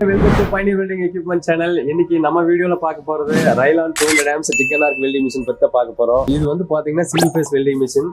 Welcome to Pioneer welding equipment channel. இன்னைக்கு நம்ம வீடியோல பார்க்க போறது ரைலான் 200 ஆம்ஸ் டிக்கன் ஆர்க் வெல்டிங் மிஷின் பத்தி பார்க்க போறோம். இது வந்து பாத்தீங்கன்னா சிங்கிள் ஃபேஸ் வெல்டிங் மிஷின்.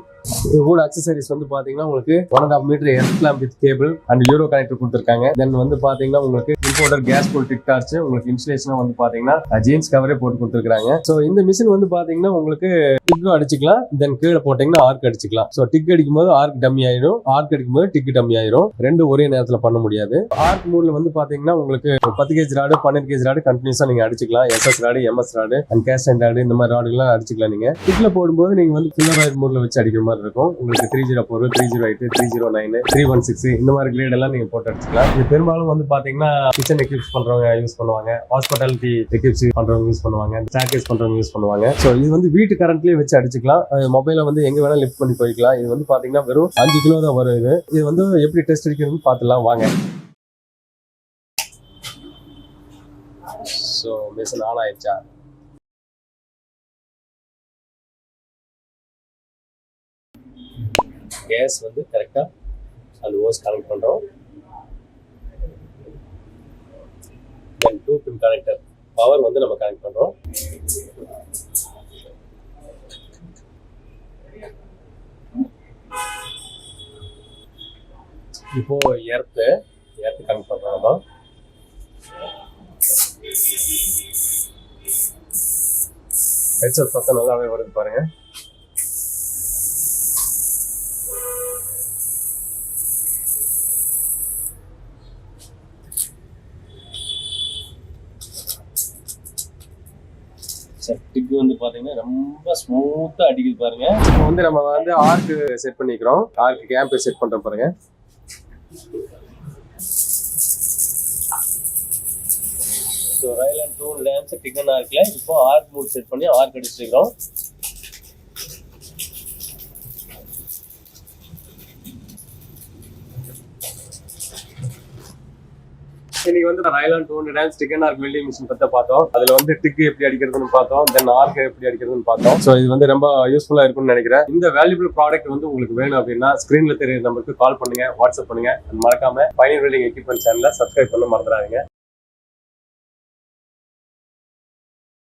இது கூட அக்சசரிஸ் வந்து பாத்தீங்கன்னா உங்களுக்கு 1.5 meter earth clamp with cable and euro connector கொடுத்திருக்காங்க. தென் வந்து பாத்தீங்கன்னா உங்களுக்கு importer gas cool TIG torch, உங்களுக்கு இன்சுலேஷன் வந்து பாத்தீங்கன்னா ஜீன்ஸ் கவரே போட்டு கொடுத்திருக்காங்க. சோ இந்த மிஷின் வந்து பாத்தீங்கன்னா உங்களுக்கு டிக்கும் அடிச்சுக்கலாம், தென் கீழே போட்டீங்கன்னா ஆர்க் அடிச்சுக்கலாம். சோ டிக் அடிக்கும் போது ஆர்க் டம்மி ஆயிடும், ஆர்க் அடிக்கும் போது டிக் டம்மி ஆயிடும். ரெண்டு ஒரே நேரத்துல பண்ண முடியாது. ஆர்க் மூட்ல வந்து பாத்தீங்கன்னா உங்களுக்கு 10 கேஜ் ராடு 12 கேஜ் ராடு கண்டினியூஸா நீங்க அடிச்சுக்கலாம். SS rod, MS rod and cast rod இந்த மாதிரி ராடுலாம் அடிச்சுக்கலாம். நீங்க டிக்ல போடும்போது நீங்க வந்து ஃபில்லர் ஆயில் மூட்ல வச்சு அடிக்கிற மாதிரி இருக்கும். உங்களுக்கு 304, 308, 309, 316 இந்த மாதிரி கிரேட் எல்லாம் நீங்க போட்டு அடிச்சுக்கலாம். இது பெரும்பாலும் வந்து பாத்தீங்கன்னா கிச்சன் எக்யூப்ஸ் பண்றவங்க யூஸ் பண்ணுவாங்க, ஹாஸ்பிட்டாலிட்டி எக்யூப்ஸ் பண்றவங்க யூஸ் பண்ணுவாங்க, ஸ்டார்கேஸ் பண்றவங்க யூஸ் பண்ணுவாங்க. சோ இது வந்து வீட்டு கரண்ட்லயே வச்சு அடிச்சுக்கலாம். மொபைல வந்து எங்க வேணா லிஃப்ட் பண்ணி போய்க்கலாம். இது வந்து பாத்தீங்கன்னா வெறும் 5 கிலோ தான் வரும். இது வந்து எப்படி டெஸ்ட் அடிக்கிறதுன்னு பாத்துலாம் வாங்க. ஸோ மிஷின் ஆன் ஆயிடுச்சா? கேஸ் வந்து கரெக்டாக அந்த ஓஸ் கனெக்ட் பண்ணுறோம். தென் 2 பின் கனெக்டர் பவர் வந்து நம்ம கனெக்ட் பண்ணுறோம். இப்போ எர்த்து கனெக்ட் பண்ணுறோம். ஹெட்செட் சத்தம் நல்லாவே வருது பாருங்க. டிக் வந்து பாத்தீங்கன்னா ரொம்ப ஸ்மூத்தா அடிக்குது பாருங்க. இப்போ வந்து நம்ம வந்து ஆர்க் செட் பண்ணிக்கிறோம். ஆர்க் கேம்ப் செட் பண்றோம் பாருங்க. ஸோ ரைலான் 200 ஆம்ஸ் டிக்கன் ஆர்க்ல இப்போ ஆர்க் மூட் செட் பண்ணி ஆர்க் அடிச்சிருக்கிறோம். இன்னைக்கு வந்து ரைலான் 200 ஆம்ஸ் டிக்கன் ஆர்க் வெல்டிங் மிஷின் பத்தி பார்த்தோம். அதுல வந்து டிக் எப்படி அடிக்கிறதுன்னு பார்த்தோம், தென் ஆர்க் எப்படி அடிக்கிறதுன்னு பார்த்தோம். ஸோ இது வந்து ரொம்ப யூஸ்ஃபுல்லா இருக்கும்னு நினைக்கிறேன். இந்த வேல்யூபிள் ப்ராடக்ட் வந்து உங்களுக்கு வேணும் அப்படின்னா ஸ்கிரீன்ல தெரியுற நம்பருக்கு கால் பண்ணுங்க, வாட்ஸ்அப் பண்ணுங்க. மறக்காம பைனியர் வெல்டிங் எக்யூப்மெண்ட் சேனலை சப்ஸ்கிரைப் பண்ண மறந்துடாதீங்க.